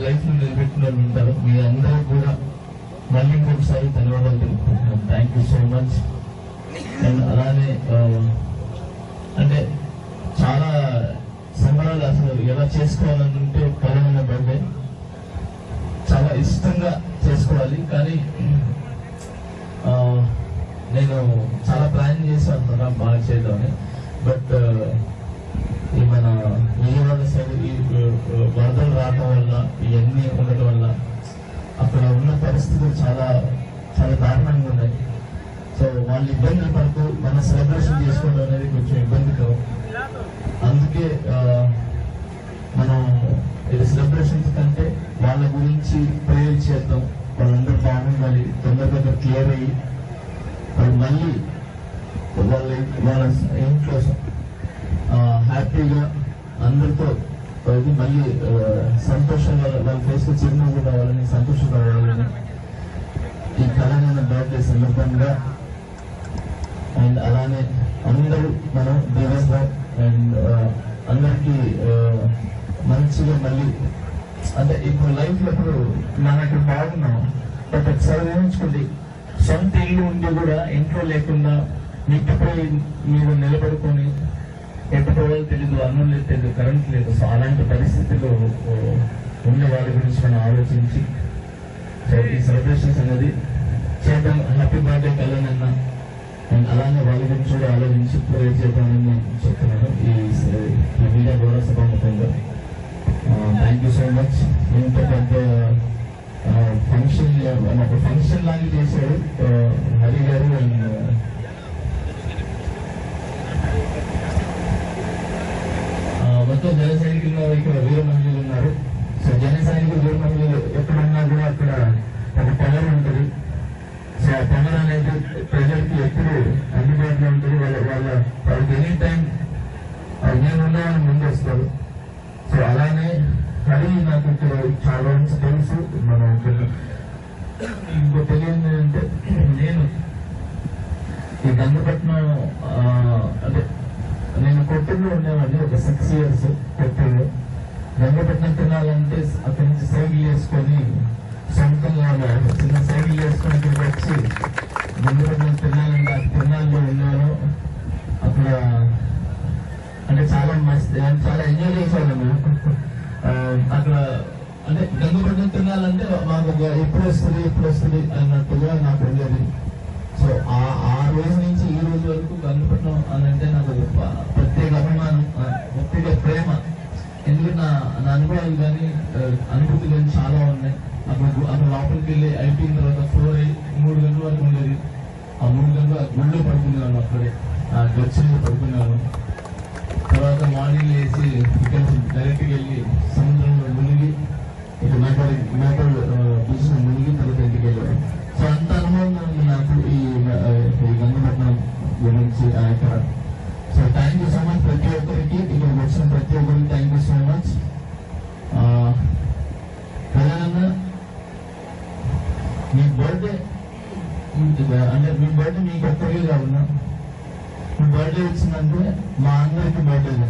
Life లో నిలబెట్టిన వాళ్ళు ఉంటారు. మీ అందరూ కూడా మళ్ళీ ఇంకొకసారి ధన్యవాదాలు తెలుపుకుంటున్నాను. Thank you so much. And అలానే అంటే చాలా సంబరాలు అసలు ఎలా చేసుకోవాలనుకుంటే కళ్యాణ బర్త్డే చాలా ఇష్టంగా చేసుకోవాలి, కానీ నేను చాలా ప్లాన్ చేశాను అన్నమాట బాగా చేయడాన్ని. బట్ ఈ మన విజయవాడ సైడ్ ఈ వరదలు రావడం వల్ల ఇవన్నీ ఉండటం వల్ల అక్కడ ఉన్న పరిస్థితులు చాలా చాలా దారుణంగా ఉన్నాయి. సో వాళ్ళు ఇబ్బందులు పడుతూ మన సెలబ్రేషన్ చేసుకోవడం అనేది కొంచెం ఇబ్బందికరం. అందుకే మనం ఇది సెలబ్రేషన్స్ కంటే వాళ్ళ గురించి ప్రేయర్ చేద్దాం, వాళ్ళందరూ బాగుండాలి, తొందరగా క్లియర్ అయ్యి వాళ్ళు మళ్ళీ వాళ్ళ ఇంట్లో హ్యాపీగా అందరితో మళ్ళీ సంతోషంగా వాళ్ళ ఫేస్ చిరునవ్వు రావాలని, సంతోషం రావాలని ఈ కళ్యాణ బర్త్డే సందర్భంగా. అండ్ అలానే అందరూ మనం దీవిస్తాం అండ్ అందరికీ మంచిగా మళ్ళీ అంటే ఇప్పుడు లైఫ్ లో ఇప్పుడు మనకి బాగున్నాం. బట్ ఒకసారి ఊహించుకోండి, సొంత ఇల్లు ఉండి కూడా ఇంట్లో లేకుండా మిట్టిపై మీరు నిలబడుకొని ఎట్టుకోవాలో తెలీదు, అన్నం లేదు, తెలియదు, కరెంట్ లేదు. సో అలాంటి పరిస్థితుల్లో ఉన్న వాళ్ళ గురించి మనం ఆలోచించి సో ఈ సెలబ్రేషన్స్ అనేది చేద్దాం. Happy birthday Kalyan. అండ్ అలానే వాళ్ళ గురించి కూడా ఆలోచించి ప్రేర్ చేద్దామని నేను చెప్తున్నాను ఈ మీడియా ద్వారా సభాముఖంగా. Thank you so much. ఇంత పెద్ద ఫంక్షన్ లాగా చేశాడు హరి గారు. అండ్ మొత్తం జన సైనికులు ఇక్కడ వీర మహిళలు ఉన్నారు. సో జన సైనికులు వీర మహిళలు ఎక్కడున్నా కూడా అక్కడ ఒక పవర్ ఉంటుంది. సో ఆ పవర్ అనేది ప్రజలకి ఎప్పుడు అందుబాటులో ఉంటుంది. వాళ్ళకి ఎనీ టైం నేనున్నా ముందు వస్తారు. సో అలానే హరి నాకు ఇక్కడ చాలా తెలుసు. మనం ఇంకో తెలియదు అంటే నేను ఈ గంగపట్నం అంటే నేను కొట్టూరులో ఉండేవాడిని ఒక 6 years. కొట్టూరులో గంగపట్నం తినాలంటే అక్కడి నుంచి సైకిల్ వేసుకొని సొంతంగా చిన్న సైకిల్ వేసుకొని ఇక్కడికి వచ్చి గంగపట్నం తినాలంటే ఆ తిరునాళ్ళలో ఉన్నాను. అక్కడ అంటే చాలా మస్తు చాలా ఎంజాయ్ చేశాను. అక్కడ అంటే గంగపట్నం తినాలంటే మాకు ఎప్పుడు వస్తుంది అన్నట్టుగా నాకు ఉండేది. సో ఆ రోజు నుంచి ఈ రోజు వరకు గంగపట్నం అని అంటే నాకు ప్రత్యేక అభిమానం, ప్రత్యేక ప్రేమ. ఎందుకంటే నా అనుభవాలు కానీ అనుభూతి కానీ చాలా ఉన్నాయి. అక్కడ లోపలికి వెళ్ళి అయిపోయిన తర్వాత 3 గంటల వరకు ఉండేది. ఆ 3 గంటలు గుళ్ళో పడుకునేవాళ్ళు, అక్కడే ఆ గచ్చిలో పడుకునేవాళ్ళు. తర్వాత మార్నింగ్ వేసి ఇక్కడ డైరెక్ట్గా వెళ్ళి సముద్రంలో మునిగి ఇటు మేపల్ బీచ్ లో మునిగి తర్వాత ఇంటికి వెళ్ళాడు. సో అంత అనుభవం ఉంది నాకు ఈ గంగపట్నం గురించి ఇక్కడ. So thank you so much ప్రతి ఒక్కరికి, ఇక్కడ వచ్చిన ప్రతి ఒక్కరికి thank you so much. Kalyan me birthday అంటే మీ బర్త్డే మీకు ఒక్కరికి కావున్నా, మీ బర్త్డే వచ్చిందంటే మా అందరికి బర్త్డే